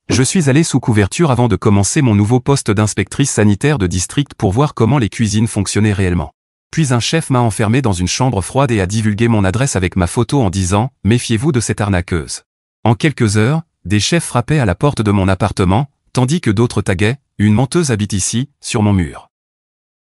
Je suis allé sous couverture avant de commencer mon nouveau poste d'inspectrice sanitaire de district pour voir comment les cuisines fonctionnaient réellement. Puis un chef m'a enfermé dans une chambre froide et a divulgué mon adresse avec ma photo en disant « Méfiez-vous de cette arnaqueuse ». En quelques heures, des chefs frappaient à la porte de mon appartement, tandis que d'autres taguaient « Une menteuse habite ici » sur mon mur.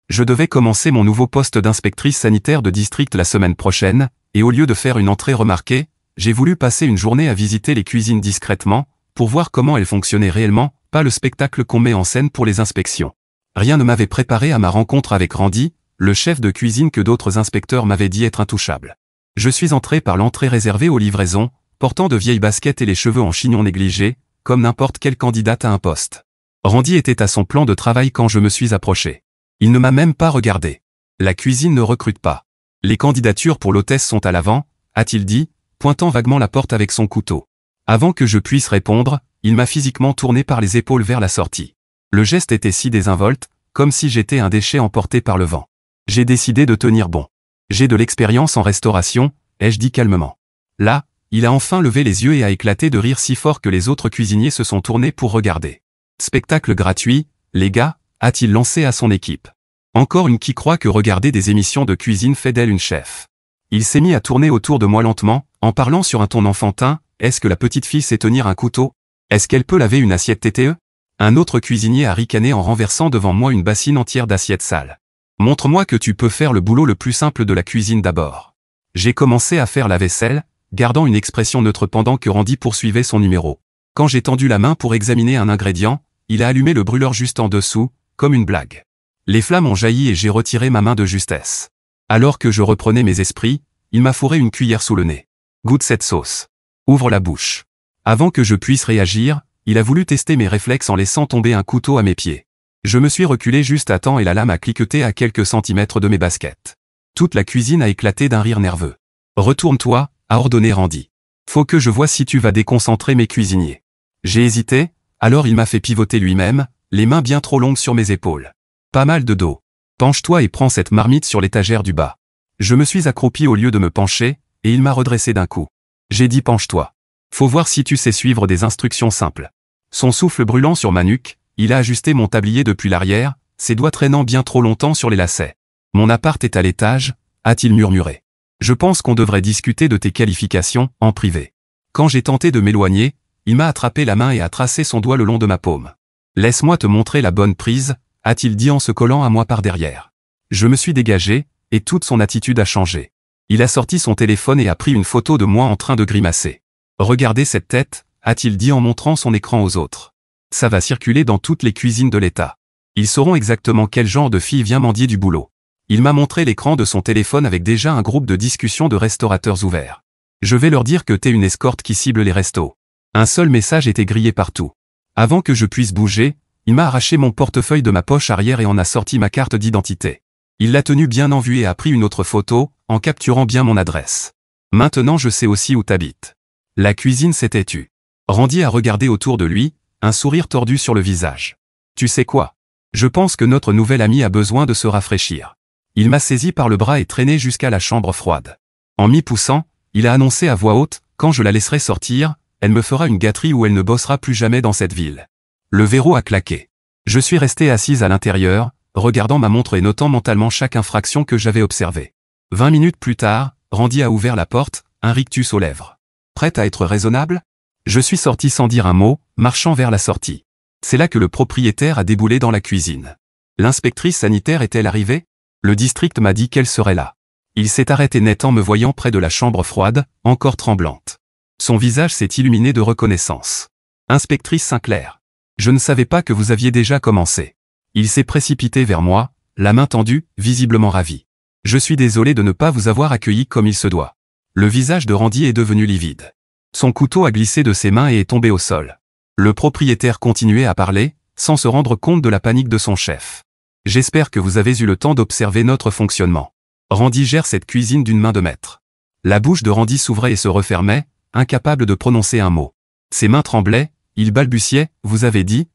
Je devais commencer mon nouveau poste d'inspectrice sanitaire de district la semaine prochaine, et au lieu de faire une entrée remarquée, j'ai voulu passer une journée à visiter les cuisines discrètement, pour voir comment elles fonctionnaient réellement, pas le spectacle qu'on met en scène pour les inspections. Rien ne m'avait préparé à ma rencontre avec Randy, le chef de cuisine que d'autres inspecteurs m'avaient dit être intouchable. Je suis entré par l'entrée réservée aux livraisons, portant de vieilles baskets et les cheveux en chignon négligé, comme n'importe quelle candidate à un poste. Randy était à son plan de travail quand je me suis approché. Il ne m'a même pas regardé. La cuisine ne recrute pas. Les candidatures pour l'hôtesse sont à l'avant, a-t-il dit, pointant vaguement la porte avec son couteau. Avant que je puisse répondre, il m'a physiquement tourné par les épaules vers la sortie. Le geste était si désinvolte, comme si j'étais un déchet emporté par le vent. J'ai décidé de tenir bon. J'ai de l'expérience en restauration, ai-je dit calmement. Là, il a enfin levé les yeux et a éclaté de rire si fort que les autres cuisiniers se sont tournés pour regarder. Spectacle gratuit, les gars, a-t-il lancé à son équipe. Encore une qui croit que regarder des émissions de cuisine fait d'elle une chef. Il s'est mis à tourner autour de moi lentement, en parlant sur un ton enfantin. Est-ce que la petite fille sait tenir un couteau? Est-ce qu'elle peut laver une assiette TTE? Un autre cuisinier a ricané en renversant devant moi une bassine entière d'assiettes sales. Montre-moi que tu peux faire le boulot le plus simple de la cuisine d'abord. J'ai commencé à faire la vaisselle, gardant une expression neutre pendant que Randy poursuivait son numéro. Quand j'ai tendu la main pour examiner un ingrédient, il a allumé le brûleur juste en dessous, comme une blague. Les flammes ont jailli et j'ai retiré ma main de justesse. Alors que je reprenais mes esprits, il m'a fourré une cuillère sous le nez. Goûte cette sauce. Ouvre la bouche. Avant que je puisse réagir, il a voulu tester mes réflexes en laissant tomber un couteau à mes pieds. Je me suis reculé juste à temps et la lame a cliqueté à quelques centimètres de mes baskets. Toute la cuisine a éclaté d'un rire nerveux. Retourne-toi, a ordonné Randy. Faut que je vois si tu vas déconcentrer mes cuisiniers. J'ai hésité, alors il m'a fait pivoter lui-même, les mains bien trop longues sur mes épaules. Pas mal de dos. Penche-toi et prends cette marmite sur l'étagère du bas. Je me suis accroupi au lieu de me pencher, et il m'a redressé d'un coup. J'ai dit penche-toi. Faut voir si tu sais suivre des instructions simples. Son souffle brûlant sur ma nuque, il a ajusté mon tablier depuis l'arrière, ses doigts traînant bien trop longtemps sur les lacets. Mon appart est à l'étage, a-t-il murmuré. Je pense qu'on devrait discuter de tes qualifications, en privé. Quand j'ai tenté de m'éloigner, il m'a attrapé la main et a tracé son doigt le long de ma paume. Laisse-moi te montrer la bonne prise, a-t-il dit en se collant à moi par derrière. Je me suis dégagé, et toute son attitude a changé. Il a sorti son téléphone et a pris une photo de moi en train de grimacer. Regardez cette tête, a-t-il dit en montrant son écran aux autres. Ça va circuler dans toutes les cuisines de l'État. Ils sauront exactement quel genre de fille vient mendier du boulot. Il m'a montré l'écran de son téléphone avec déjà un groupe de discussion de restaurateurs ouverts. Je vais leur dire que t'es une escorte qui cible les restos. Un seul message était grillé partout. Avant que je puisse bouger, il m'a arraché mon portefeuille de ma poche arrière et en a sorti ma carte d'identité. Il l'a tenue bien en vue et a pris une autre photo, en capturant bien mon adresse. Maintenant je sais aussi où t'habites. La cuisine s'était tue. Randy a regardé autour de lui, un sourire tordu sur le visage. Tu sais quoi? Je pense que notre nouvel ami a besoin de se rafraîchir. Il m'a saisi par le bras et traîné jusqu'à la chambre froide. En m'y poussant, il a annoncé à voix haute, quand je la laisserai sortir, elle me fera une gâterie ou elle ne bossera plus jamais dans cette ville. Le verrou a claqué. Je suis resté assise à l'intérieur, regardant ma montre et notant mentalement chaque infraction que j'avais observée. 20 minutes plus tard, Randy a ouvert la porte, un rictus aux lèvres. Prête à être raisonnable? Je suis sorti sans dire un mot, marchant vers la sortie. C'est là que le propriétaire a déboulé dans la cuisine. L'inspectrice sanitaire est-elle arrivée? Le district m'a dit qu'elle serait là. Il s'est arrêté net en me voyant près de la chambre froide, encore tremblante. Son visage s'est illuminé de reconnaissance. Inspectrice Sinclair. Je ne savais pas que vous aviez déjà commencé. Il s'est précipité vers moi, la main tendue, visiblement ravi. Je suis désolé de ne pas vous avoir accueilli comme il se doit. Le visage de Randy est devenu livide. Son couteau a glissé de ses mains et est tombé au sol. Le propriétaire continuait à parler, sans se rendre compte de la panique de son chef. J'espère que vous avez eu le temps d'observer notre fonctionnement. Randy gère cette cuisine d'une main de maître. La bouche de Randy s'ouvrait et se refermait, incapable de prononcer un mot. Ses mains tremblaient, il balbutiait, vous avez dit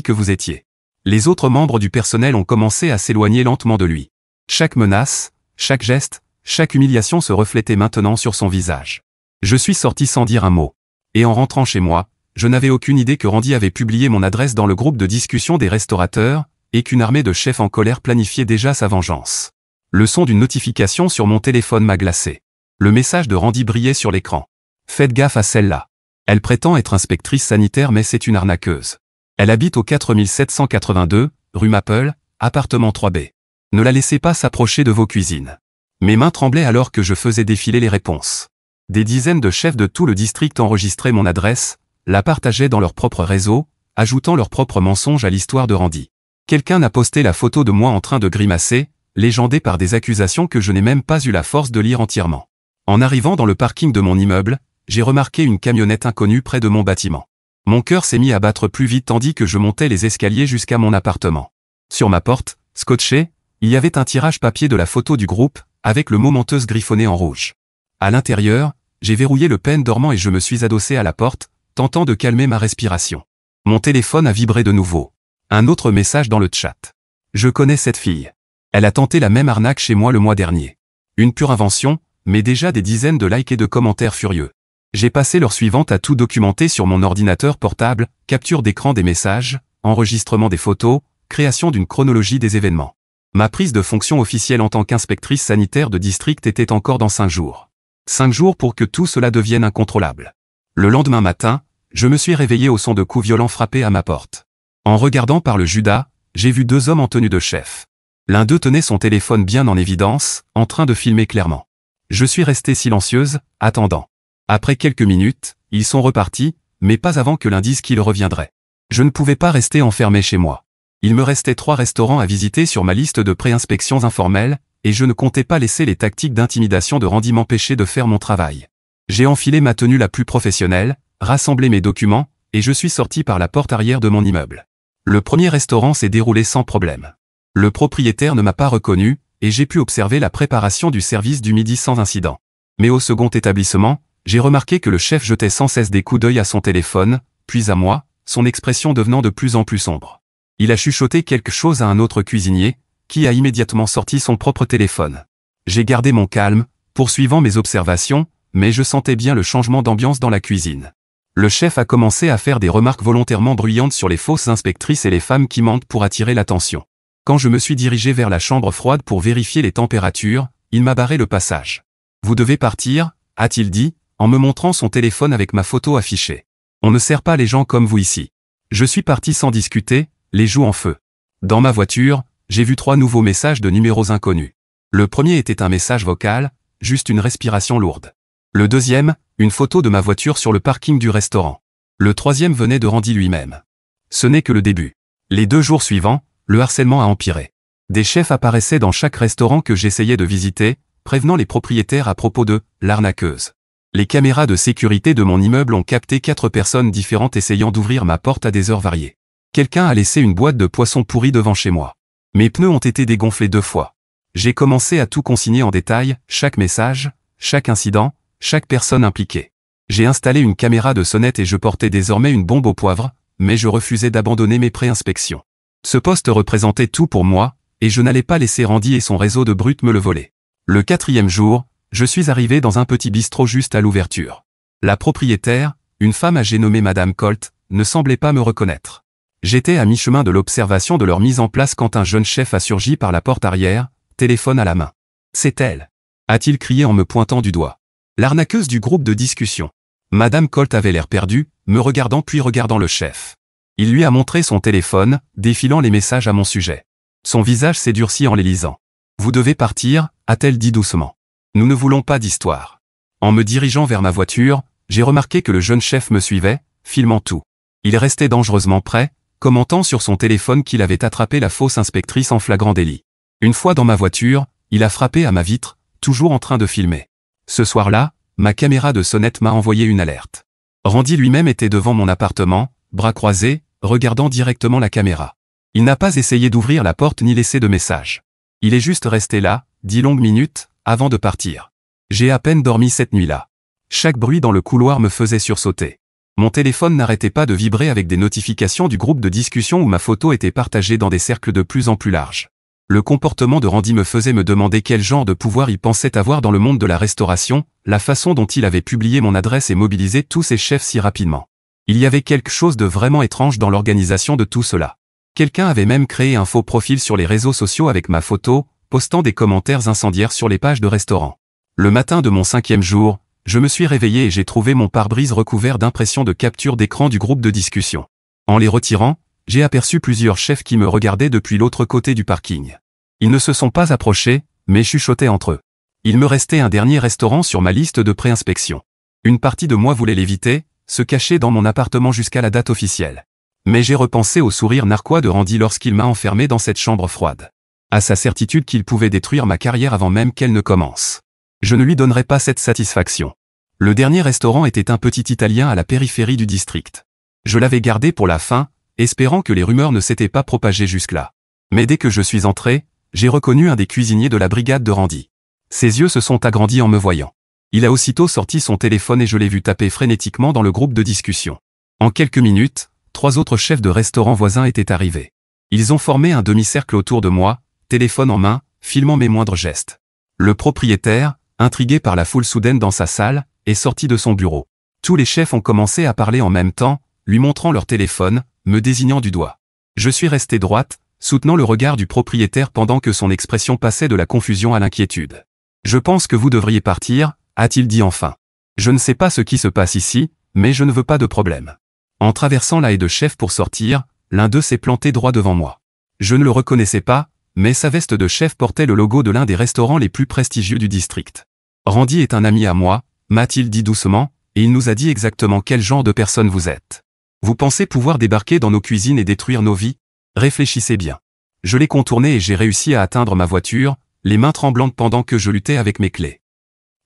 que vous étiez. Les autres membres du personnel ont commencé à s'éloigner lentement de lui. Chaque menace, chaque geste, chaque humiliation se reflétait maintenant sur son visage. Je suis sorti sans dire un mot. Et en rentrant chez moi, je n'avais aucune idée que Randy avait publié mon adresse dans le groupe de discussion des restaurateurs, et qu'une armée de chefs en colère planifiait déjà sa vengeance. Le son d'une notification sur mon téléphone m'a glacé. Le message de Randy brillait sur l'écran. Faites gaffe à celle-là. Elle prétend être inspectrice sanitaire mais c'est une arnaqueuse. Elle habite au 4782, rue Maple, appartement 3B. Ne la laissez pas s'approcher de vos cuisines. Mes mains tremblaient alors que je faisais défiler les réponses. Des dizaines de chefs de tout le district enregistraient mon adresse, la partageaient dans leur propre réseau, ajoutant leurs propres mensonges à l'histoire de Randy. Quelqu'un a posté la photo de moi en train de grimacer, légendé par des accusations que je n'ai même pas eu la force de lire entièrement. En arrivant dans le parking de mon immeuble, j'ai remarqué une camionnette inconnue près de mon bâtiment. Mon cœur s'est mis à battre plus vite tandis que je montais les escaliers jusqu'à mon appartement. Sur ma porte, scotché, il y avait un tirage papier de la photo du groupe, avec le mot menteuse griffonné en rouge. À l'intérieur, j'ai verrouillé le pen dormant et je me suis adossé à la porte, tentant de calmer ma respiration. Mon téléphone a vibré de nouveau. Un autre message dans le chat. Je connais cette fille. Elle a tenté la même arnaque chez moi le mois dernier. Une pure invention, mais déjà des dizaines de likes et de commentaires furieux. J'ai passé l'heure suivante à tout documenter sur mon ordinateur portable, capture d'écran des messages, enregistrement des photos, création d'une chronologie des événements. Ma prise de fonction officielle en tant qu'inspectrice sanitaire de district était encore dans 5 jours. 5 jours pour que tout cela devienne incontrôlable. Le lendemain matin, je me suis réveillé au son de coups violents frappés à ma porte. En regardant par le Judas, j'ai vu 2 hommes en tenue de chef. L'un d'eux tenait son téléphone bien en évidence, en train de filmer clairement. Je suis restée silencieuse, attendant. Après quelques minutes, ils sont repartis, mais pas avant que l'un dise qu'il reviendrait. Je ne pouvais pas rester enfermé chez moi. Il me restait 3 restaurants à visiter sur ma liste de pré-inspections informelles, et je ne comptais pas laisser les tactiques d'intimidation de Randy m'empêcher de faire mon travail. J'ai enfilé ma tenue la plus professionnelle, rassemblé mes documents, et je suis sorti par la porte arrière de mon immeuble. Le premier restaurant s'est déroulé sans problème. Le propriétaire ne m'a pas reconnu, et j'ai pu observer la préparation du service du midi sans incident. Mais au second établissement, j'ai remarqué que le chef jetait sans cesse des coups d'œil à son téléphone, puis à moi, son expression devenant de plus en plus sombre. Il a chuchoté quelque chose à un autre cuisinier, qui a immédiatement sorti son propre téléphone. J'ai gardé mon calme, poursuivant mes observations, mais je sentais bien le changement d'ambiance dans la cuisine. Le chef a commencé à faire des remarques volontairement bruyantes sur les fausses inspectrices et les femmes qui mentent pour attirer l'attention. Quand je me suis dirigé vers la chambre froide pour vérifier les températures, il m'a barré le passage. « Vous devez partir », a-t-il dit, en me montrant son téléphone avec ma photo affichée. « On ne sert pas les gens comme vous ici. » Je suis parti sans discuter, les joues en feu. Dans ma voiture, j'ai vu 3 nouveaux messages de numéros inconnus. Le premier était un message vocal, juste une respiration lourde. Le deuxième, une photo de ma voiture sur le parking du restaurant. Le troisième venait de Randy lui-même. Ce n'est que le début. Les 2 jours suivants, le harcèlement a empiré. Des chefs apparaissaient dans chaque restaurant que j'essayais de visiter, prévenant les propriétaires à propos de « l'arnaqueuse ». Les caméras de sécurité de mon immeuble ont capté 4 personnes différentes essayant d'ouvrir ma porte à des heures variées. Quelqu'un a laissé une boîte de poissons pourris devant chez moi. Mes pneus ont été dégonflés 2 fois. J'ai commencé à tout consigner en détail, chaque message, chaque incident, chaque personne impliquée. J'ai installé une caméra de sonnette et je portais désormais une bombe au poivre, mais je refusais d'abandonner mes pré-inspections. Ce poste représentait tout pour moi, et je n'allais pas laisser Randy et son réseau de brutes me le voler. Le 4e jour, je suis arrivé dans un petit bistrot juste à l'ouverture. La propriétaire, une femme âgée nommée Madame Colt, ne semblait pas me reconnaître. J'étais à mi-chemin de l'observation de leur mise en place quand un jeune chef a surgi par la porte arrière, téléphone à la main. « C'est elle !» a-t-il crié en me pointant du doigt. L'arnaqueuse du groupe de discussion. Madame Colt avait l'air perdue, me regardant puis regardant le chef. Il lui a montré son téléphone, défilant les messages à mon sujet. Son visage s'est durci en les lisant. « Vous devez partir », a-t-elle dit doucement. « Nous ne voulons pas d'histoire. » En me dirigeant vers ma voiture, j'ai remarqué que le jeune chef me suivait, filmant tout. Il restait dangereusement près, commentant sur son téléphone qu'il avait attrapé la fausse inspectrice en flagrant délit. Une fois dans ma voiture, il a frappé à ma vitre, toujours en train de filmer. Ce soir-là, ma caméra de sonnette m'a envoyé une alerte. Randy lui-même était devant mon appartement, bras croisés, regardant directement la caméra. Il n'a pas essayé d'ouvrir la porte ni laissé de message. Il est juste resté là, 10 longues minutes, avant de partir. J'ai à peine dormi cette nuit-là. Chaque bruit dans le couloir me faisait sursauter. Mon téléphone n'arrêtait pas de vibrer avec des notifications du groupe de discussion où ma photo était partagée dans des cercles de plus en plus larges. Le comportement de Randy me faisait me demander quel genre de pouvoir il pensait avoir dans le monde de la restauration, la façon dont il avait publié mon adresse et mobilisé tous ses chefs si rapidement. Il y avait quelque chose de vraiment étrange dans l'organisation de tout cela. Quelqu'un avait même créé un faux profil sur les réseaux sociaux avec ma photo, postant des commentaires incendiaires sur les pages de restaurants. Le matin de mon 5e jour, je me suis réveillé et j'ai trouvé mon pare-brise recouvert d'impressions de capture d'écran du groupe de discussion. En les retirant, j'ai aperçu plusieurs chefs qui me regardaient depuis l'autre côté du parking. Ils ne se sont pas approchés, mais chuchotaient entre eux. Il me restait un dernier restaurant sur ma liste de pré-inspection. Une partie de moi voulait l'éviter, se cacher dans mon appartement jusqu'à la date officielle. Mais j'ai repensé au sourire narquois de Randy lorsqu'il m'a enfermé dans cette chambre froide. À sa certitude qu'il pouvait détruire ma carrière avant même qu'elle ne commence. Je ne lui donnerai pas cette satisfaction. Le dernier restaurant était un petit Italien à la périphérie du district. Je l'avais gardé pour la fin, espérant que les rumeurs ne s'étaient pas propagées jusque-là. Mais dès que je suis entré, j'ai reconnu un des cuisiniers de la brigade de Randy. Ses yeux se sont agrandis en me voyant. Il a aussitôt sorti son téléphone et je l'ai vu taper frénétiquement dans le groupe de discussion. En quelques minutes, 3 autres chefs de restaurants voisins étaient arrivés. Ils ont formé un demi-cercle autour de moi, téléphone en main, filmant mes moindres gestes. Le propriétaire, intrigué par la foule soudaine dans sa salle, est sorti de son bureau. Tous les chefs ont commencé à parler en même temps, lui montrant leur téléphone, me désignant du doigt. Je suis resté droite, soutenant le regard du propriétaire pendant que son expression passait de la confusion à l'inquiétude. « Je pense que vous devriez partir », a-t-il dit enfin. « Je ne sais pas ce qui se passe ici, mais je ne veux pas de problème. » En traversant la haie de chef pour sortir, l'un d'eux s'est planté droit devant moi. Je ne le reconnaissais pas, mais sa veste de chef portait le logo de l'un des restaurants les plus prestigieux du district. « Randy est un ami à moi », m'a-t-il dit doucement, et il nous a dit exactement quel genre de personne vous êtes. Vous pensez pouvoir débarquer dans nos cuisines et détruire nos vies? Réfléchissez bien. Je l'ai contourné et j'ai réussi à atteindre ma voiture, les mains tremblantes pendant que je luttais avec mes clés.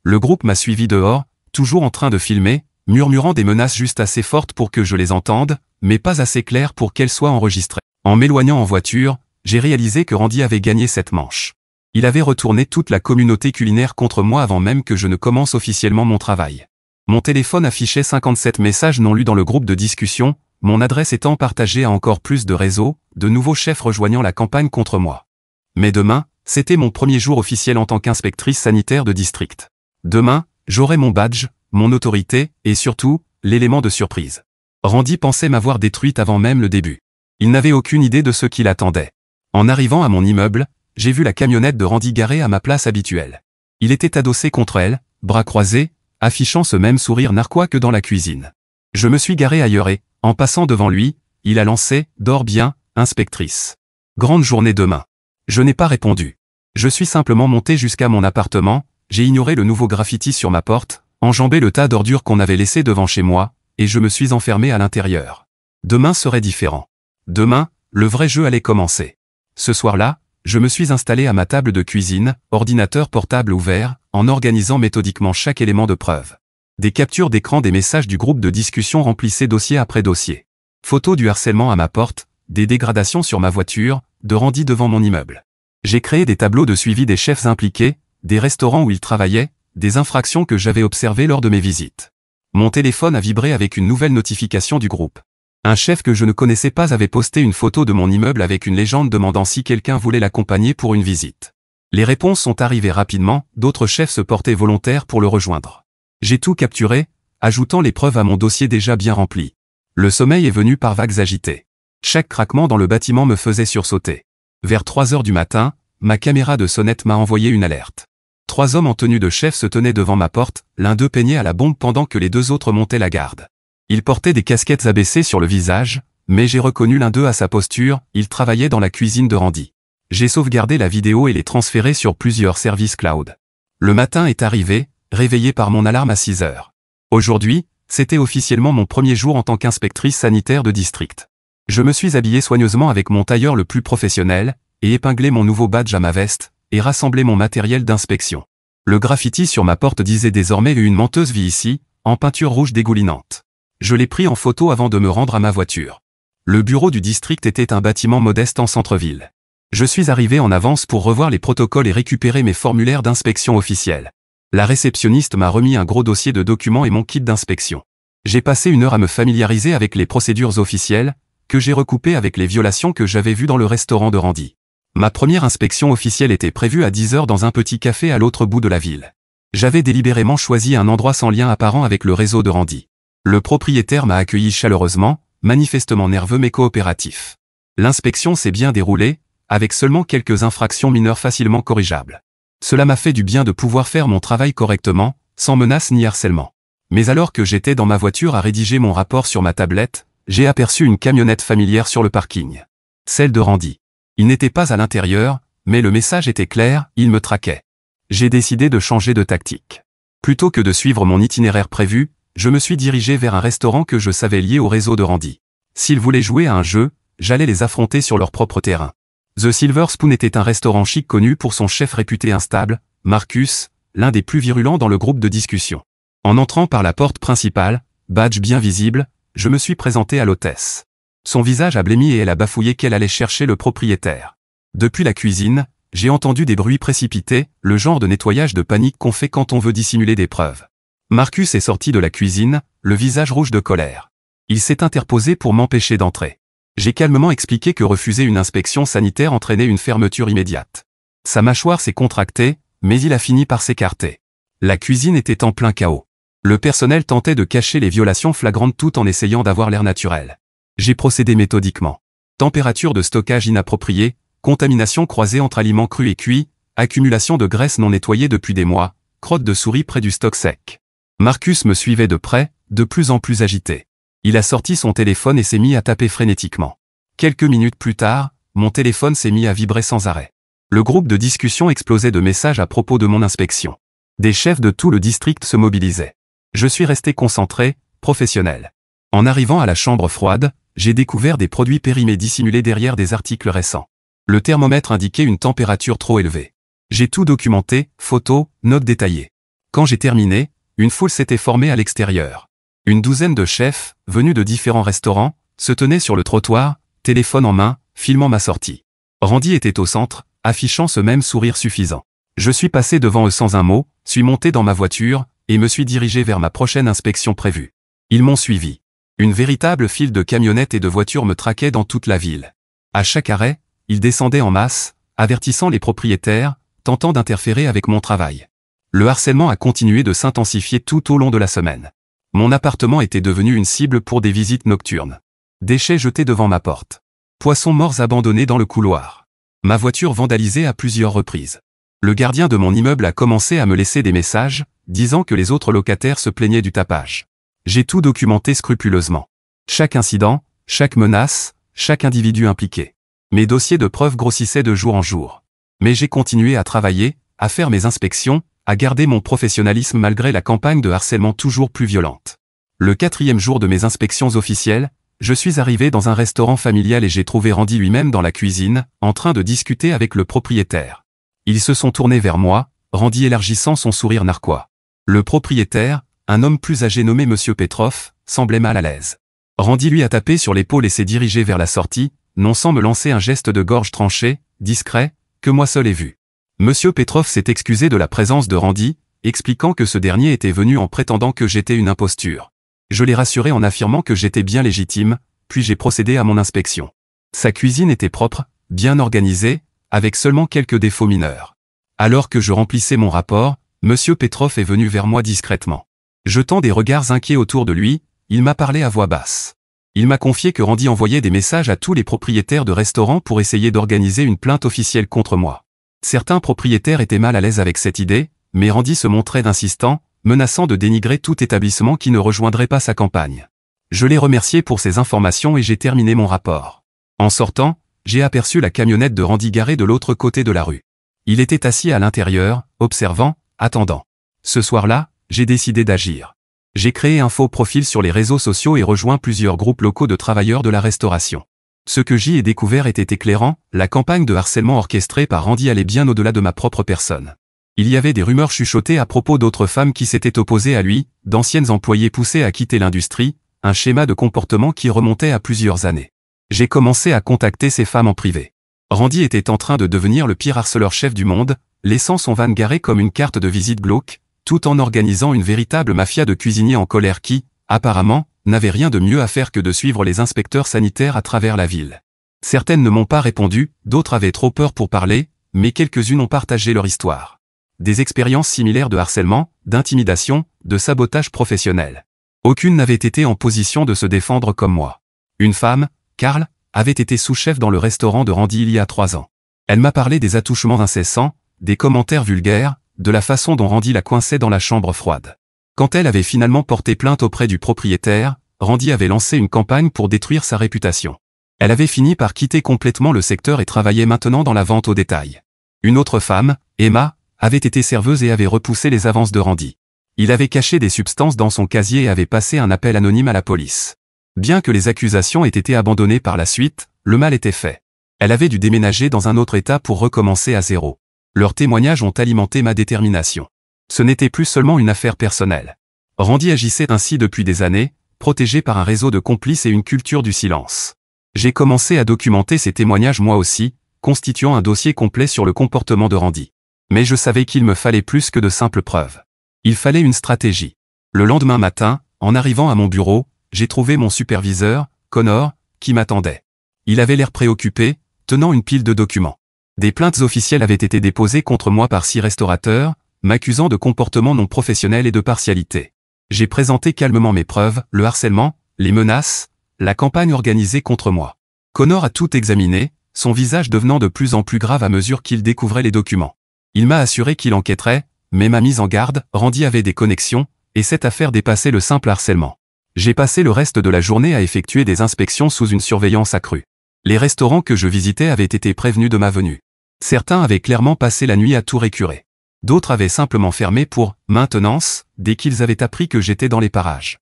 Le groupe m'a suivi dehors, toujours en train de filmer, murmurant des menaces juste assez fortes pour que je les entende, mais pas assez claires pour qu'elles soient enregistrées. En m'éloignant en voiture, j'ai réalisé que Randy avait gagné cette manche. Il avait retourné toute la communauté culinaire contre moi avant même que je ne commence officiellement mon travail. Mon téléphone affichait 57 messages non lus dans le groupe de discussion, mon adresse étant partagée à encore plus de réseaux, de nouveaux chefs rejoignant la campagne contre moi. Mais demain, c'était mon premier jour officiel en tant qu'inspectrice sanitaire de district. Demain, j'aurai mon badge, mon autorité, et surtout, l'élément de surprise. Randy pensait m'avoir détruite avant même le début. Il n'avait aucune idée de ce qui l'attendait. En arrivant à mon immeuble, j'ai vu la camionnette de Randy garée à ma place habituelle. Il était adossé contre elle, bras croisés, affichant ce même sourire narquois que dans la cuisine. Je me suis garé ailleurs et, en passant devant lui, il a lancé « Dors bien, inspectrice. Grande journée demain. » Je n'ai pas répondu. Je suis simplement monté jusqu'à mon appartement, j'ai ignoré le nouveau graffiti sur ma porte, enjambé le tas d'ordures qu'on avait laissé devant chez moi, et je me suis enfermé à l'intérieur. Demain serait différent. Demain, le vrai jeu allait commencer. Ce soir-là, je me suis installé à ma table de cuisine, ordinateur portable ouvert, en organisant méthodiquement chaque élément de preuve. Des captures d'écran des messages du groupe de discussion remplissaient dossier après dossier. Photos du harcèlement à ma porte, des dégradations sur ma voiture, de Randy devant mon immeuble. J'ai créé des tableaux de suivi des chefs impliqués, des restaurants où ils travaillaient, des infractions que j'avais observées lors de mes visites. Mon téléphone a vibré avec une nouvelle notification du groupe. Un chef que je ne connaissais pas avait posté une photo de mon immeuble avec une légende demandant si quelqu'un voulait l'accompagner pour une visite. Les réponses sont arrivées rapidement, d'autres chefs se portaient volontaires pour le rejoindre. J'ai tout capturé, ajoutant les preuves à mon dossier déjà bien rempli. Le sommeil est venu par vagues agitées. Chaque craquement dans le bâtiment me faisait sursauter. Vers 3 heures du matin, ma caméra de sonnette m'a envoyé une alerte. 3 hommes en tenue de chef se tenaient devant ma porte, l'un d'eux peignait à la bombe pendant que les 2 autres montaient la garde. Ils portaient des casquettes abaissées sur le visage, mais j'ai reconnu l'un d'eux à sa posture, il travaillait dans la cuisine de Randy. J'ai sauvegardé la vidéo et l'ai transférée sur plusieurs services cloud. Le matin est arrivé, réveillé par mon alarme à 6 heures. Aujourd'hui, c'était officiellement mon premier jour en tant qu'inspectrice sanitaire de district. Je me suis habillé soigneusement avec mon tailleur le plus professionnel, et épinglé mon nouveau badge à ma veste, et rassemblé mon matériel d'inspection. Le graffiti sur ma porte disait désormais « Une menteuse vit ici », en peinture rouge dégoulinante. Je l'ai pris en photo avant de me rendre à ma voiture. Le bureau du district était un bâtiment modeste en centre-ville. Je suis arrivé en avance pour revoir les protocoles et récupérer mes formulaires d'inspection officiels. La réceptionniste m'a remis un gros dossier de documents et mon kit d'inspection. J'ai passé 1 heure à me familiariser avec les procédures officielles, que j'ai recoupées avec les violations que j'avais vues dans le restaurant de Randy. Ma première inspection officielle était prévue à 10 heures dans un petit café à l'autre bout de la ville. J'avais délibérément choisi un endroit sans lien apparent avec le réseau de Randy. Le propriétaire m'a accueilli chaleureusement, manifestement nerveux mais coopératif. L'inspection s'est bien déroulée, avec seulement quelques infractions mineures facilement corrigeables. Cela m'a fait du bien de pouvoir faire mon travail correctement, sans menace ni harcèlement. Mais alors que j'étais dans ma voiture à rédiger mon rapport sur ma tablette, j'ai aperçu une camionnette familière sur le parking. Celle de Randy. Il n'était pas à l'intérieur, mais le message était clair, il me traquait. J'ai décidé de changer de tactique. Plutôt que de suivre mon itinéraire prévu, je me suis dirigé vers un restaurant que je savais lié au réseau de Randy. S'ils voulaient jouer à un jeu, j'allais les affronter sur leur propre terrain. The Silver Spoon était un restaurant chic connu pour son chef réputé instable, Marcus, l'un des plus virulents dans le groupe de discussion. En entrant par la porte principale, badge bien visible, je me suis présenté à l'hôtesse. Son visage a blêmi et elle a bafouillé qu'elle allait chercher le propriétaire. Depuis la cuisine, j'ai entendu des bruits précipités, le genre de nettoyage de panique qu'on fait quand on veut dissimuler des preuves. Marcus est sorti de la cuisine, le visage rouge de colère. Il s'est interposé pour m'empêcher d'entrer. J'ai calmement expliqué que refuser une inspection sanitaire entraînait une fermeture immédiate. Sa mâchoire s'est contractée, mais il a fini par s'écarter. La cuisine était en plein chaos. Le personnel tentait de cacher les violations flagrantes tout en essayant d'avoir l'air naturel. J'ai procédé méthodiquement. Température de stockage inappropriée, contamination croisée entre aliments crus et cuits, accumulation de graisse non nettoyée depuis des mois, crotte de souris près du stock sec. Marcus me suivait de près, de plus en plus agité. Il a sorti son téléphone et s'est mis à taper frénétiquement. Quelques minutes plus tard, mon téléphone s'est mis à vibrer sans arrêt. Le groupe de discussion explosait de messages à propos de mon inspection. Des chefs de tout le district se mobilisaient. Je suis resté concentré, professionnel. En arrivant à la chambre froide, j'ai découvert des produits périmés dissimulés derrière des articles récents. Le thermomètre indiquait une température trop élevée. J'ai tout documenté, photos, notes détaillées. Quand j'ai terminé, une foule s'était formée à l'extérieur. Une douzaine de chefs, venus de différents restaurants, se tenaient sur le trottoir, téléphone en main, filmant ma sortie. Randy était au centre, affichant ce même sourire suffisant. Je suis passé devant eux sans un mot, suis monté dans ma voiture, et me suis dirigé vers ma prochaine inspection prévue. Ils m'ont suivi. Une véritable file de camionnettes et de voitures me traquait dans toute la ville. À chaque arrêt, ils descendaient en masse, avertissant les propriétaires, tentant d'interférer avec mon travail. Le harcèlement a continué de s'intensifier tout au long de la semaine. Mon appartement était devenu une cible pour des visites nocturnes. Déchets jetés devant ma porte. Poissons morts abandonnés dans le couloir. Ma voiture vandalisée à plusieurs reprises. Le gardien de mon immeuble a commencé à me laisser des messages, disant que les autres locataires se plaignaient du tapage. J'ai tout documenté scrupuleusement. Chaque incident, chaque menace, chaque individu impliqué. Mes dossiers de preuves grossissaient de jour en jour. Mais j'ai continué à travailler, à faire mes inspections, à garder mon professionnalisme malgré la campagne de harcèlement toujours plus violente. Le 4e jour de mes inspections officielles, je suis arrivé dans un restaurant familial et j'ai trouvé Randy lui-même dans la cuisine, en train de discuter avec le propriétaire. Ils se sont tournés vers moi, Randy élargissant son sourire narquois. Le propriétaire, un homme plus âgé nommé Monsieur Petrov, semblait mal à l'aise. Randy lui a tapé sur l'épaule et s'est dirigé vers la sortie, non sans me lancer un geste de gorge tranché, discret, que moi seul ai vu. Monsieur Petrov s'est excusé de la présence de Randy, expliquant que ce dernier était venu en prétendant que j'étais une imposture. Je l'ai rassuré en affirmant que j'étais bien légitime, puis j'ai procédé à mon inspection. Sa cuisine était propre, bien organisée, avec seulement quelques défauts mineurs. Alors que je remplissais mon rapport, Monsieur Petrov est venu vers moi discrètement. Jetant des regards inquiets autour de lui, il m'a parlé à voix basse. Il m'a confié que Randy envoyait des messages à tous les propriétaires de restaurants pour essayer d'organiser une plainte officielle contre moi. Certains propriétaires étaient mal à l'aise avec cette idée, mais Randy se montrait insistant, menaçant de dénigrer tout établissement qui ne rejoindrait pas sa campagne. Je l'ai remercié pour ces informations et j'ai terminé mon rapport. En sortant, j'ai aperçu la camionnette de Randy garée de l'autre côté de la rue. Il était assis à l'intérieur, observant, attendant. Ce soir-là, j'ai décidé d'agir. J'ai créé un faux profil sur les réseaux sociaux et rejoint plusieurs groupes locaux de travailleurs de la restauration. Ce que j'y ai découvert était éclairant, la campagne de harcèlement orchestrée par Randy allait bien au-delà de ma propre personne. Il y avait des rumeurs chuchotées à propos d'autres femmes qui s'étaient opposées à lui, d'anciennes employées poussées à quitter l'industrie, un schéma de comportement qui remontait à plusieurs années. J'ai commencé à contacter ces femmes en privé. Randy était en train de devenir le pire harceleur-chef du monde, laissant son van garé comme une carte de visite glauque, tout en organisant une véritable mafia de cuisiniers en colère qui, apparemment, n'avaient rien de mieux à faire que de suivre les inspecteurs sanitaires à travers la ville. Certaines ne m'ont pas répondu, d'autres avaient trop peur pour parler, mais quelques-unes ont partagé leur histoire. Des expériences similaires de harcèlement, d'intimidation, de sabotage professionnel. Aucune n'avait été en position de se défendre comme moi. Une femme, Carl, avait été sous-chef dans le restaurant de Randy il y a 3 ans. Elle m'a parlé des attouchements incessants, des commentaires vulgaires, de la façon dont Randy la coinçait dans la chambre froide. Quand elle avait finalement porté plainte auprès du propriétaire, Randy avait lancé une campagne pour détruire sa réputation. Elle avait fini par quitter complètement le secteur et travaillait maintenant dans la vente au détail. Une autre femme, Emma, avait été serveuse et avait repoussé les avances de Randy. Il avait caché des substances dans son casier et avait passé un appel anonyme à la police. Bien que les accusations aient été abandonnées par la suite, le mal était fait. Elle avait dû déménager dans un autre état pour recommencer à zéro. Leurs témoignages ont alimenté ma détermination. Ce n'était plus seulement une affaire personnelle. Randy agissait ainsi depuis des années, protégé par un réseau de complices et une culture du silence. J'ai commencé à documenter ces témoignages moi aussi, constituant un dossier complet sur le comportement de Randy. Mais je savais qu'il me fallait plus que de simples preuves. Il fallait une stratégie. Le lendemain matin, en arrivant à mon bureau, j'ai trouvé mon superviseur, Connor, qui m'attendait. Il avait l'air préoccupé, tenant une pile de documents. Des plaintes officielles avaient été déposées contre moi par 6 restaurateurs, m'accusant de comportement non professionnel et de partialité. J'ai présenté calmement mes preuves, le harcèlement, les menaces, la campagne organisée contre moi. Connor a tout examiné, son visage devenant de plus en plus grave à mesure qu'il découvrait les documents. Il m'a assuré qu'il enquêterait, mais m'a mise en garde, Randy avait des connexions, et cette affaire dépassait le simple harcèlement. J'ai passé le reste de la journée à effectuer des inspections sous une surveillance accrue. Les restaurants que je visitais avaient été prévenus de ma venue. Certains avaient clairement passé la nuit à tout récurer. D'autres avaient simplement fermé pour « maintenance » dès qu'ils avaient appris que j'étais dans les parages.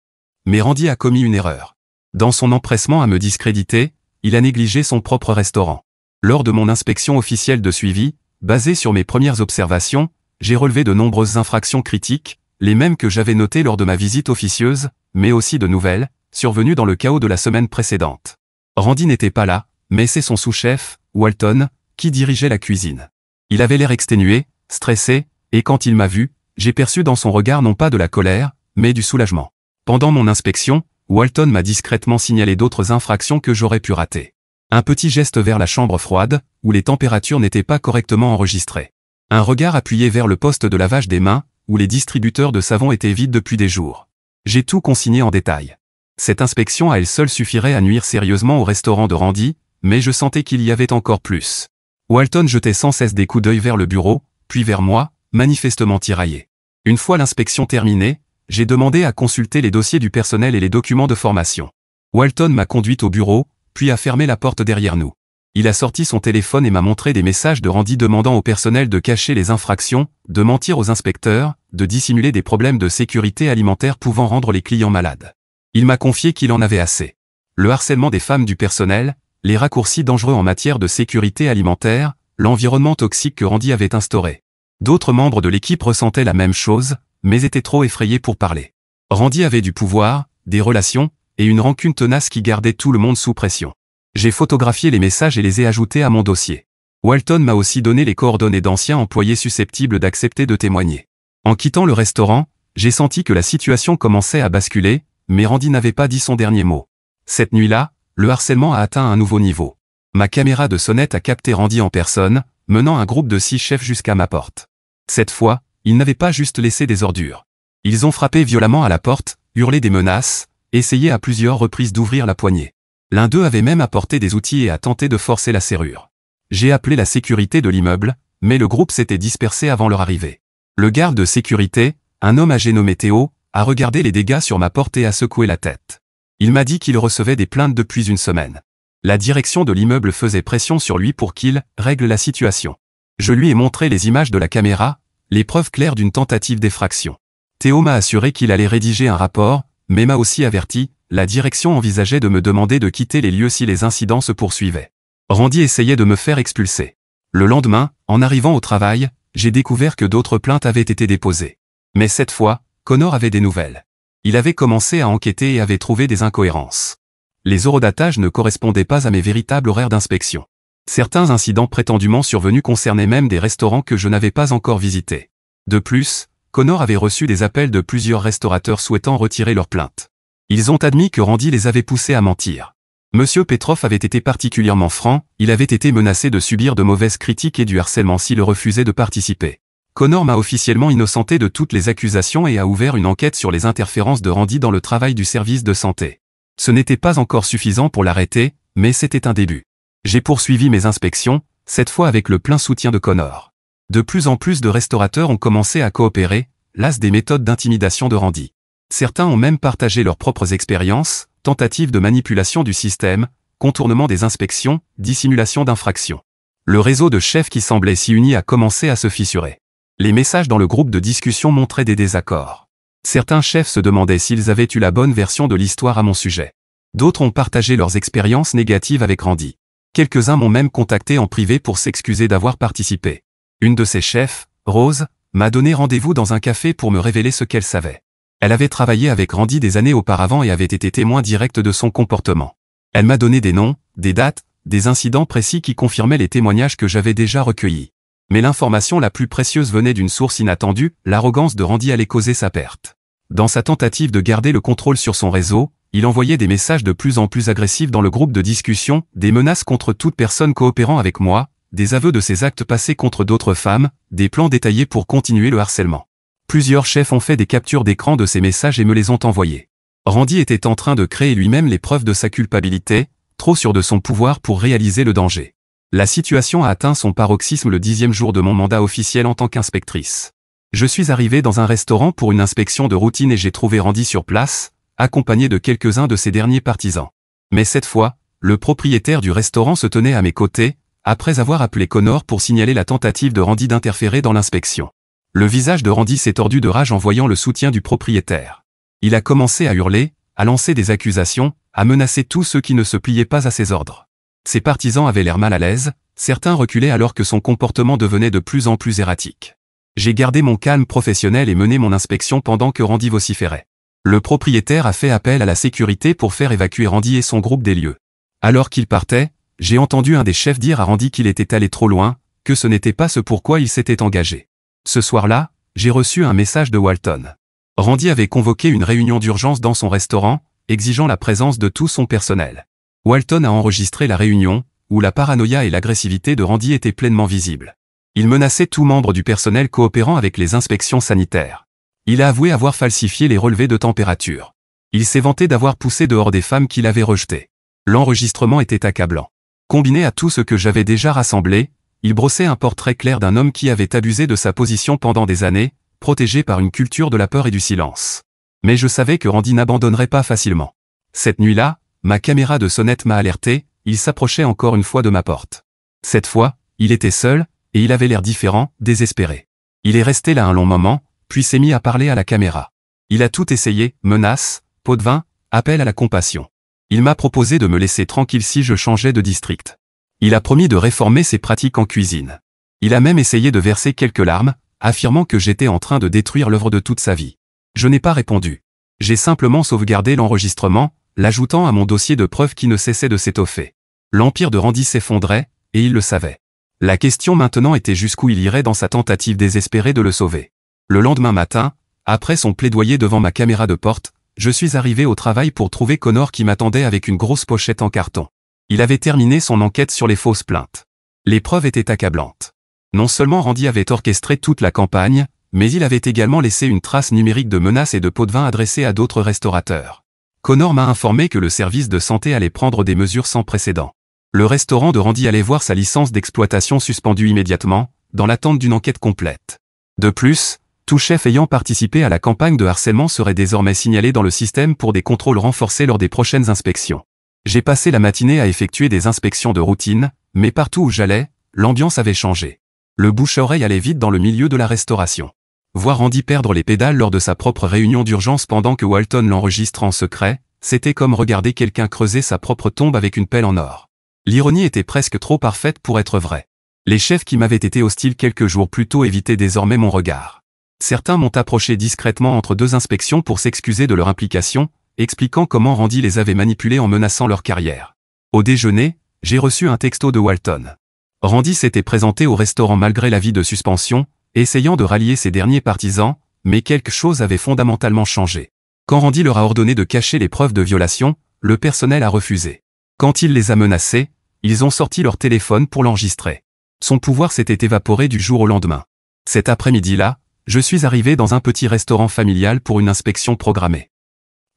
Mais Randy a commis une erreur. Dans son empressement à me discréditer, il a négligé son propre restaurant. Lors de mon inspection officielle de suivi, basée sur mes premières observations, j'ai relevé de nombreuses infractions critiques, les mêmes que j'avais notées lors de ma visite officieuse, mais aussi de nouvelles, survenues dans le chaos de la semaine précédente. Randy n'était pas là, mais c'est son sous-chef, Walton, qui dirigeait la cuisine. Il avait l'air exténué, stressé, et quand il m'a vu, j'ai perçu dans son regard non pas de la colère, mais du soulagement. Pendant mon inspection, Walton m'a discrètement signalé d'autres infractions que j'aurais pu rater. Un petit geste vers la chambre froide, où les températures n'étaient pas correctement enregistrées. Un regard appuyé vers le poste de lavage des mains, où les distributeurs de savon étaient vides depuis des jours. J'ai tout consigné en détail. Cette inspection à elle seule suffirait à nuire sérieusement au restaurant de Randy, mais je sentais qu'il y avait encore plus. Walton jetait sans cesse des coups d'œil vers le bureau, puis vers moi, manifestement tiraillé. Une fois l'inspection terminée, j'ai demandé à consulter les dossiers du personnel et les documents de formation. Walton m'a conduite au bureau, puis a fermé la porte derrière nous. Il a sorti son téléphone et m'a montré des messages de Randy demandant au personnel de cacher les infractions, de mentir aux inspecteurs, de dissimuler des problèmes de sécurité alimentaire pouvant rendre les clients malades. Il m'a confié qu'il en avait assez. Le harcèlement des femmes du personnel, les raccourcis dangereux en matière de sécurité alimentaire, l'environnement toxique que Randy avait instauré. D'autres membres de l'équipe ressentaient la même chose, mais étaient trop effrayés pour parler. Randy avait du pouvoir, des relations, et une rancune tenace qui gardait tout le monde sous pression. J'ai photographié les messages et les ai ajoutés à mon dossier. Walton m'a aussi donné les coordonnées d'anciens employés susceptibles d'accepter de témoigner. En quittant le restaurant, j'ai senti que la situation commençait à basculer, mais Randy n'avait pas dit son dernier mot. Cette nuit-là, le harcèlement a atteint un nouveau niveau. Ma caméra de sonnette a capté Randy en personne, menant un groupe de 6 chefs jusqu'à ma porte. Cette fois, ils n'avaient pas juste laissé des ordures. Ils ont frappé violemment à la porte, hurlé des menaces, essayé à plusieurs reprises d'ouvrir la poignée. L'un d'eux avait même apporté des outils et a tenté de forcer la serrure. J'ai appelé la sécurité de l'immeuble, mais le groupe s'était dispersé avant leur arrivée. Le garde de sécurité, un homme âgé nommé Théo, a regardé les dégâts sur ma porte et a secoué la tête. Il m'a dit qu'il recevait des plaintes depuis une semaine. La direction de l'immeuble faisait pression sur lui pour qu'il règle la situation. Je lui ai montré les images de la caméra, les preuves claires d'une tentative d'effraction. Théo m'a assuré qu'il allait rédiger un rapport, mais m'a aussi averti, la direction envisageait de me demander de quitter les lieux si les incidents se poursuivaient. Randy essayait de me faire expulser. Le lendemain, en arrivant au travail, j'ai découvert que d'autres plaintes avaient été déposées. Mais cette fois, Connor avait des nouvelles. Il avait commencé à enquêter et avait trouvé des incohérences. Les horodatage ne correspondaient pas à mes véritables horaires d'inspection. Certains incidents prétendument survenus concernaient même des restaurants que je n'avais pas encore visités. De plus, Connor avait reçu des appels de plusieurs restaurateurs souhaitant retirer leurs plaintes. Ils ont admis que Randy les avait poussés à mentir. Monsieur Petrov avait été particulièrement franc, il avait été menacé de subir de mauvaises critiques et du harcèlement s'il refusait de participer. Connor m'a officiellement innocenté de toutes les accusations et a ouvert une enquête sur les interférences de Randy dans le travail du service de santé. Ce n'était pas encore suffisant pour l'arrêter, mais c'était un début. J'ai poursuivi mes inspections, cette fois avec le plein soutien de Connor. De plus en plus de restaurateurs ont commencé à coopérer, las des méthodes d'intimidation de Randy. Certains ont même partagé leurs propres expériences, tentatives de manipulation du système, contournement des inspections, dissimulation d'infractions. Le réseau de chefs qui semblait si uni a commencé à se fissurer. Les messages dans le groupe de discussion montraient des désaccords. Certains chefs se demandaient s'ils avaient eu la bonne version de l'histoire à mon sujet. D'autres ont partagé leurs expériences négatives avec Randy. Quelques-uns m'ont même contacté en privé pour s'excuser d'avoir participé. Une de ces chefs, Rose, m'a donné rendez-vous dans un café pour me révéler ce qu'elle savait. Elle avait travaillé avec Randy des années auparavant et avait été témoin direct de son comportement. Elle m'a donné des noms, des dates, des incidents précis qui confirmaient les témoignages que j'avais déjà recueillis. Mais l'information la plus précieuse venait d'une source inattendue, l'arrogance de Randy allait causer sa perte. Dans sa tentative de garder le contrôle sur son réseau, il envoyait des messages de plus en plus agressifs dans le groupe de discussion, des menaces contre toute personne coopérant avec moi, des aveux de ses actes passés contre d'autres femmes, des plans détaillés pour continuer le harcèlement. Plusieurs chefs ont fait des captures d'écran de ces messages et me les ont envoyés. Randy était en train de créer lui-même les preuves de sa culpabilité, trop sûr de son pouvoir pour réaliser le danger. La situation a atteint son paroxysme le 10e jour de mon mandat officiel en tant qu'inspectrice. Je suis arrivé dans un restaurant pour une inspection de routine et j'ai trouvé Randy sur place, accompagné de quelques-uns de ses derniers partisans. Mais cette fois, le propriétaire du restaurant se tenait à mes côtés, après avoir appelé Connor pour signaler la tentative de Randy d'interférer dans l'inspection. Le visage de Randy s'est tordu de rage en voyant le soutien du propriétaire. Il a commencé à hurler, à lancer des accusations, à menacer tous ceux qui ne se pliaient pas à ses ordres. Ses partisans avaient l'air mal à l'aise, certains reculaient alors que son comportement devenait de plus en plus erratique. J'ai gardé mon calme professionnel et mené mon inspection pendant que Randy vociférait. Le propriétaire a fait appel à la sécurité pour faire évacuer Randy et son groupe des lieux. Alors qu'il partait, j'ai entendu un des chefs dire à Randy qu'il était allé trop loin, que ce n'était pas ce pourquoi il s'était engagé. Ce soir-là, j'ai reçu un message de Walton. Randy avait convoqué une réunion d'urgence dans son restaurant, exigeant la présence de tout son personnel. Walton a enregistré la réunion, où la paranoïa et l'agressivité de Randy étaient pleinement visibles. Il menaçait tout membre du personnel coopérant avec les inspections sanitaires. Il a avoué avoir falsifié les relevés de température. Il s'est vanté d'avoir poussé dehors des femmes qu'il avait rejetées. L'enregistrement était accablant. Combiné à tout ce que j'avais déjà rassemblé, il brossait un portrait clair d'un homme qui avait abusé de sa position pendant des années, protégé par une culture de la peur et du silence. Mais je savais que Randy n'abandonnerait pas facilement. Cette nuit-là, ma caméra de sonnette m'a alerté, il s'approchait encore une fois de ma porte. Cette fois, il était seul, et il avait l'air différent, désespéré. Il est resté là un long moment, puis s'est mis à parler à la caméra. Il a tout essayé, menaces, pot de vin, appel à la compassion. Il m'a proposé de me laisser tranquille si je changeais de district. Il a promis de réformer ses pratiques en cuisine. Il a même essayé de verser quelques larmes, affirmant que j'étais en train de détruire l'œuvre de toute sa vie. Je n'ai pas répondu. J'ai simplement sauvegardé l'enregistrement, l'ajoutant à mon dossier de preuves qui ne cessait de s'étoffer. L'empire de Randy s'effondrait, et il le savait. La question maintenant était jusqu'où il irait dans sa tentative désespérée de le sauver. Le lendemain matin, après son plaidoyer devant ma caméra de porte, je suis arrivé au travail pour trouver Connor qui m'attendait avec une grosse pochette en carton. Il avait terminé son enquête sur les fausses plaintes. Les preuves étaient accablantes. Non seulement Randy avait orchestré toute la campagne, mais il avait également laissé une trace numérique de menaces et de pots de vin adressés à d'autres restaurateurs. Connor m'a informé que le service de santé allait prendre des mesures sans précédent. Le restaurant de Randy allait voir sa licence d'exploitation suspendue immédiatement, dans l'attente d'une enquête complète. De plus, tout chef ayant participé à la campagne de harcèlement serait désormais signalé dans le système pour des contrôles renforcés lors des prochaines inspections. J'ai passé la matinée à effectuer des inspections de routine, mais partout où j'allais, l'ambiance avait changé. Le bouche-à-oreille allait vite dans le milieu de la restauration. Voir Randy perdre les pédales lors de sa propre réunion d'urgence pendant que Walton l'enregistre en secret, c'était comme regarder quelqu'un creuser sa propre tombe avec une pelle en or. L'ironie était presque trop parfaite pour être vraie. Les chefs qui m'avaient été hostiles quelques jours plus tôt évitaient désormais mon regard. Certains m'ont approché discrètement entre deux inspections pour s'excuser de leur implication, expliquant comment Randy les avait manipulés en menaçant leur carrière. Au déjeuner, j'ai reçu un texto de Walton. Randy s'était présenté au restaurant malgré l'avis de suspension, essayant de rallier ses derniers partisans, mais quelque chose avait fondamentalement changé. Quand Randy leur a ordonné de cacher les preuves de violation, le personnel a refusé. Quand il les a menacés, ils ont sorti leur téléphone pour l'enregistrer. Son pouvoir s'était évaporé du jour au lendemain. Cet après-midi-là, je suis arrivé dans un petit restaurant familial pour une inspection programmée.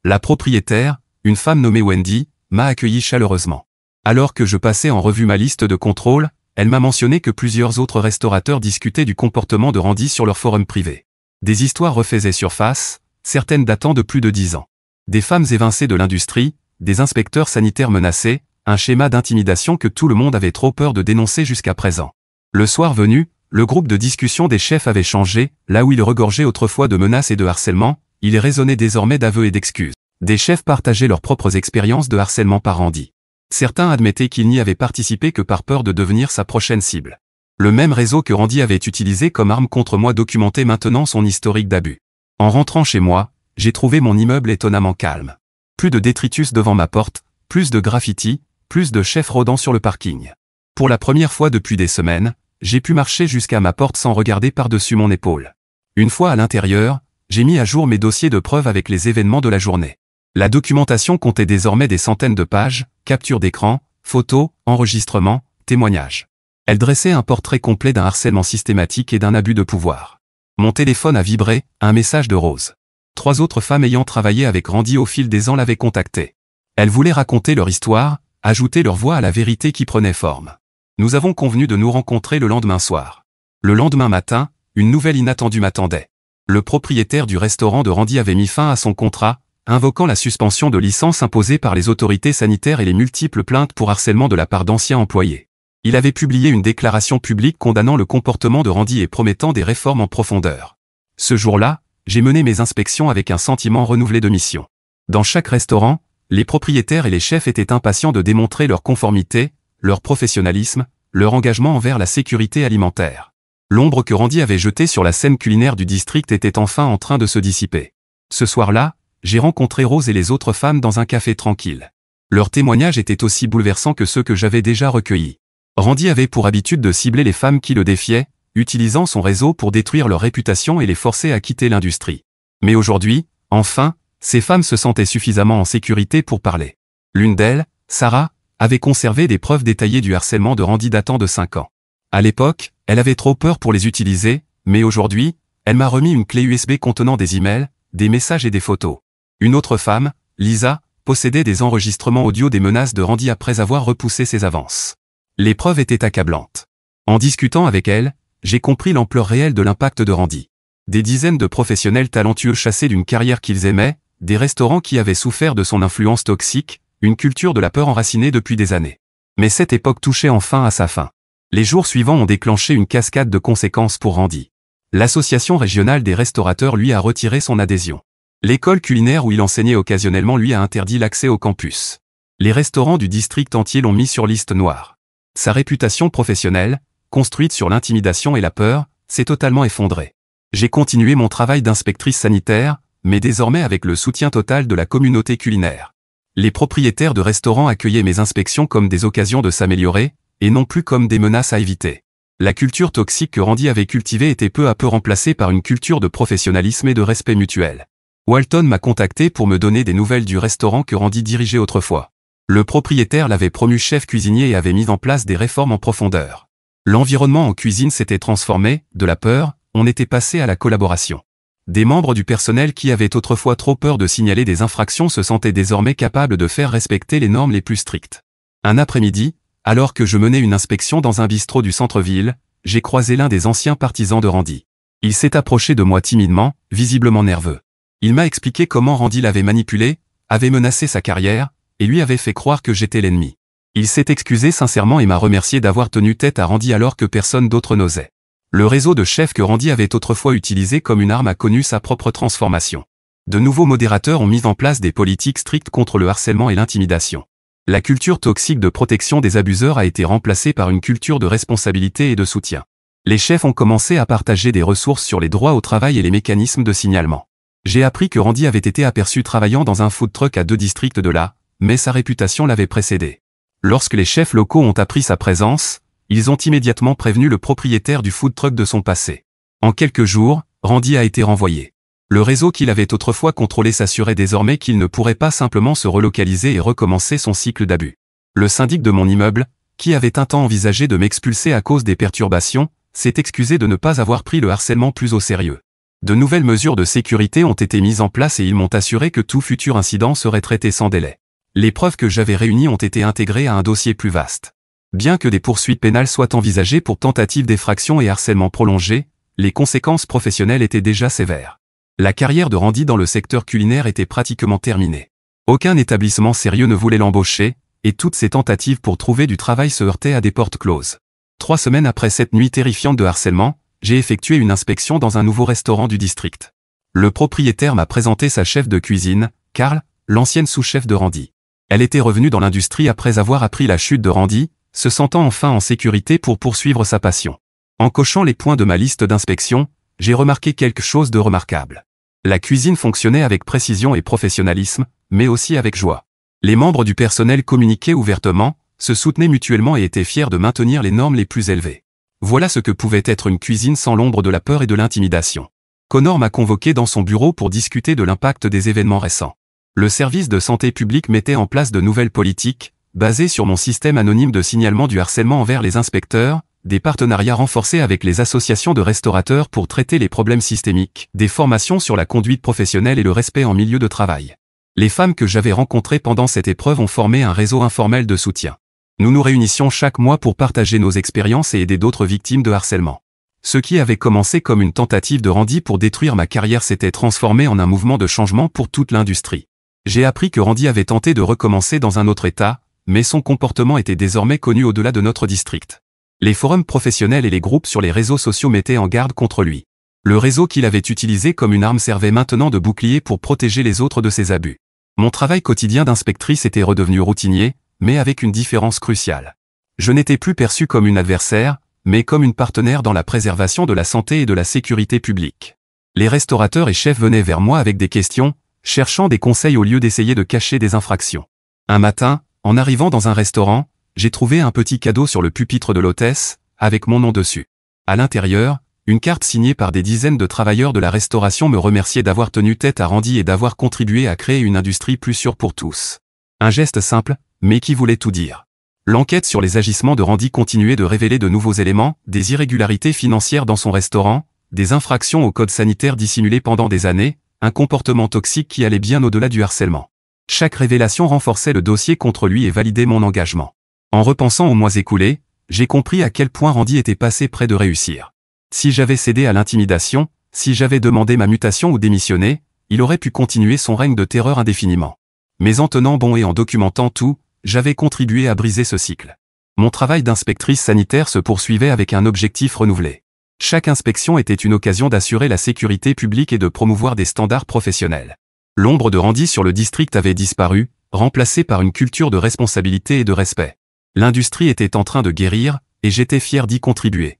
La propriétaire, une femme nommée Wendy, m'a accueilli chaleureusement. Alors que je passais en revue ma liste de contrôle, elle m'a mentionné que plusieurs autres restaurateurs discutaient du comportement de Randy sur leur forum privé. Des histoires refaisaient surface, certaines datant de plus de 10 ans. Des femmes évincées de l'industrie, des inspecteurs sanitaires menacés, un schéma d'intimidation que tout le monde avait trop peur de dénoncer jusqu'à présent. Le soir venu, le groupe de discussion des chefs avait changé, là où il regorgeait autrefois de menaces et de harcèlement, il résonnait désormais d'aveux et d'excuses. Des chefs partageaient leurs propres expériences de harcèlement par Randy. Certains admettaient qu'ils n'y avaient participé que par peur de devenir sa prochaine cible. Le même réseau que Randy avait utilisé comme arme contre moi documentait maintenant son historique d'abus. En rentrant chez moi, j'ai trouvé mon immeuble étonnamment calme. Plus de détritus devant ma porte, plus de graffitis, plus de chefs rôdant sur le parking. Pour la première fois depuis des semaines, j'ai pu marcher jusqu'à ma porte sans regarder par-dessus mon épaule. Une fois à l'intérieur, j'ai mis à jour mes dossiers de preuves avec les événements de la journée. La documentation comptait désormais des centaines de pages, captures d'écran, photos, enregistrements, témoignages. Elle dressait un portrait complet d'un harcèlement systématique et d'un abus de pouvoir. Mon téléphone a vibré, un message de Rose. 3 autres femmes ayant travaillé avec Randy au fil des ans l'avaient contacté. Elles voulaient raconter leur histoire, ajouter leur voix à la vérité qui prenait forme. Nous avons convenu de nous rencontrer le lendemain soir. Le lendemain matin, une nouvelle inattendue m'attendait. Le propriétaire du restaurant de Randy avait mis fin à son contrat, invoquant la suspension de licence imposée par les autorités sanitaires et les multiples plaintes pour harcèlement de la part d'anciens employés. Il avait publié une déclaration publique condamnant le comportement de Randy et promettant des réformes en profondeur. Ce jour-là, j'ai mené mes inspections avec un sentiment renouvelé de mission. Dans chaque restaurant, les propriétaires et les chefs étaient impatients de démontrer leur conformité, leur professionnalisme, leur engagement envers la sécurité alimentaire. L'ombre que Randy avait jetée sur la scène culinaire du district était enfin en train de se dissiper. Ce soir-là, j'ai rencontré Rose et les autres femmes dans un café tranquille. Leurs témoignages étaient aussi bouleversants que ceux que j'avais déjà recueillis. Randy avait pour habitude de cibler les femmes qui le défiaient, utilisant son réseau pour détruire leur réputation et les forcer à quitter l'industrie. Mais aujourd'hui, enfin, ces femmes se sentaient suffisamment en sécurité pour parler. L'une d'elles, Sarah, avait conservé des preuves détaillées du harcèlement de Randy datant de 5 ans. À l'époque, elle avait trop peur pour les utiliser, mais aujourd'hui, elle m'a remis une clé USB contenant des emails, des messages et des photos. Une autre femme, Lisa, possédait des enregistrements audio des menaces de Randy après avoir repoussé ses avances. Les preuves étaient accablantes. En discutant avec elle, j'ai compris l'ampleur réelle de l'impact de Randy. Des dizaines de professionnels talentueux chassés d'une carrière qu'ils aimaient, des restaurants qui avaient souffert de son influence toxique, une culture de la peur enracinée depuis des années. Mais cette époque touchait enfin à sa fin. Les jours suivants ont déclenché une cascade de conséquences pour Randy. L'association régionale des restaurateurs lui a retiré son adhésion. L'école culinaire où il enseignait occasionnellement lui a interdit l'accès au campus. Les restaurants du district entier l'ont mis sur liste noire. Sa réputation professionnelle, construite sur l'intimidation et la peur, s'est totalement effondrée. J'ai continué mon travail d'inspectrice sanitaire, mais désormais avec le soutien total de la communauté culinaire. Les propriétaires de restaurants accueillaient mes inspections comme des occasions de s'améliorer, et non plus comme des menaces à éviter. La culture toxique que Randy avait cultivée était peu à peu remplacée par une culture de professionnalisme et de respect mutuel. Walton m'a contacté pour me donner des nouvelles du restaurant que Randy dirigeait autrefois. Le propriétaire l'avait promu chef cuisinier et avait mis en place des réformes en profondeur. L'environnement en cuisine s'était transformé, de la peur, on était passé à la collaboration. Des membres du personnel qui avaient autrefois trop peur de signaler des infractions se sentaient désormais capables de faire respecter les normes les plus strictes. Un après-midi, alors que je menais une inspection dans un bistrot du centre-ville, j'ai croisé l'un des anciens partisans de Randy. Il s'est approché de moi timidement, visiblement nerveux. Il m'a expliqué comment Randy l'avait manipulé, avait menacé sa carrière, et lui avait fait croire que j'étais l'ennemi. Il s'est excusé sincèrement et m'a remercié d'avoir tenu tête à Randy alors que personne d'autre n'osait. Le réseau de chefs que Randy avait autrefois utilisé comme une arme a connu sa propre transformation. De nouveaux modérateurs ont mis en place des politiques strictes contre le harcèlement et l'intimidation. La culture toxique de protection des abuseurs a été remplacée par une culture de responsabilité et de soutien. Les chefs ont commencé à partager des ressources sur les droits au travail et les mécanismes de signalement. J'ai appris que Randy avait été aperçu travaillant dans un food truck à 2 districts de là, mais sa réputation l'avait précédé. Lorsque les chefs locaux ont appris sa présence, ils ont immédiatement prévenu le propriétaire du food truck de son passé. En quelques jours, Randy a été renvoyé. Le réseau qu'il avait autrefois contrôlé s'assurait désormais qu'il ne pourrait pas simplement se relocaliser et recommencer son cycle d'abus. Le syndic de mon immeuble, qui avait un temps envisagé de m'expulser à cause des perturbations, s'est excusé de ne pas avoir pris le harcèlement plus au sérieux. De nouvelles mesures de sécurité ont été mises en place et ils m'ont assuré que tout futur incident serait traité sans délai. Les preuves que j'avais réunies ont été intégrées à un dossier plus vaste. Bien que des poursuites pénales soient envisagées pour tentative d'effraction et harcèlement prolongé, les conséquences professionnelles étaient déjà sévères. La carrière de Randy dans le secteur culinaire était pratiquement terminée. Aucun établissement sérieux ne voulait l'embaucher, et toutes ses tentatives pour trouver du travail se heurtaient à des portes closes. 3 semaines après cette nuit terrifiante de harcèlement, j'ai effectué une inspection dans un nouveau restaurant du district. Le propriétaire m'a présenté sa chef de cuisine, Carl, l'ancienne sous-chef de Randy. Elle était revenue dans l'industrie après avoir appris la chute de Randy, se sentant enfin en sécurité pour poursuivre sa passion. En cochant les points de ma liste d'inspection, j'ai remarqué quelque chose de remarquable. La cuisine fonctionnait avec précision et professionnalisme, mais aussi avec joie. Les membres du personnel communiquaient ouvertement, se soutenaient mutuellement et étaient fiers de maintenir les normes les plus élevées. Voilà ce que pouvait être une cuisine sans l'ombre de la peur et de l'intimidation. Connor m'a convoqué dans son bureau pour discuter de l'impact des événements récents. Le service de santé publique mettait en place de nouvelles politiques, basées sur mon système anonyme de signalement du harcèlement envers les inspecteurs, des partenariats renforcés avec les associations de restaurateurs pour traiter les problèmes systémiques, des formations sur la conduite professionnelle et le respect en milieu de travail. Les femmes que j'avais rencontrées pendant cette épreuve ont formé un réseau informel de soutien. Nous nous réunissions chaque mois pour partager nos expériences et aider d'autres victimes de harcèlement. Ce qui avait commencé comme une tentative de Randy pour détruire ma carrière s'était transformé en un mouvement de changement pour toute l'industrie. J'ai appris que Randy avait tenté de recommencer dans un autre état, mais son comportement était désormais connu au-delà de notre district. Les forums professionnels et les groupes sur les réseaux sociaux mettaient en garde contre lui. Le réseau qu'il avait utilisé comme une arme servait maintenant de bouclier pour protéger les autres de ses abus. Mon travail quotidien d'inspectrice était redevenu routinier, mais avec une différence cruciale. Je n'étais plus perçu comme une adversaire, mais comme une partenaire dans la préservation de la santé et de la sécurité publique. Les restaurateurs et chefs venaient vers moi avec des questions, cherchant des conseils au lieu d'essayer de cacher des infractions. Un matin, en arrivant dans un restaurant, j'ai trouvé un petit cadeau sur le pupitre de l'hôtesse, avec mon nom dessus. À l'intérieur, une carte signée par des dizaines de travailleurs de la restauration me remerciait d'avoir tenu tête à Randy et d'avoir contribué à créer une industrie plus sûre pour tous. Un geste simple, mais qui voulait tout dire. L'enquête sur les agissements de Randy continuait de révéler de nouveaux éléments, des irrégularités financières dans son restaurant, des infractions au code sanitaire dissimulées pendant des années, un comportement toxique qui allait bien au-delà du harcèlement. Chaque révélation renforçait le dossier contre lui et validait mon engagement. En repensant aux mois écoulés, j'ai compris à quel point Randy était passé près de réussir. Si j'avais cédé à l'intimidation, si j'avais demandé ma mutation ou démissionné, il aurait pu continuer son règne de terreur indéfiniment. Mais en tenant bon et en documentant tout, j'avais contribué à briser ce cycle. Mon travail d'inspectrice sanitaire se poursuivait avec un objectif renouvelé. Chaque inspection était une occasion d'assurer la sécurité publique et de promouvoir des standards professionnels. L'ombre de Randy sur le district avait disparu, remplacée par une culture de responsabilité et de respect. L'industrie était en train de guérir, et j'étais fier d'y contribuer.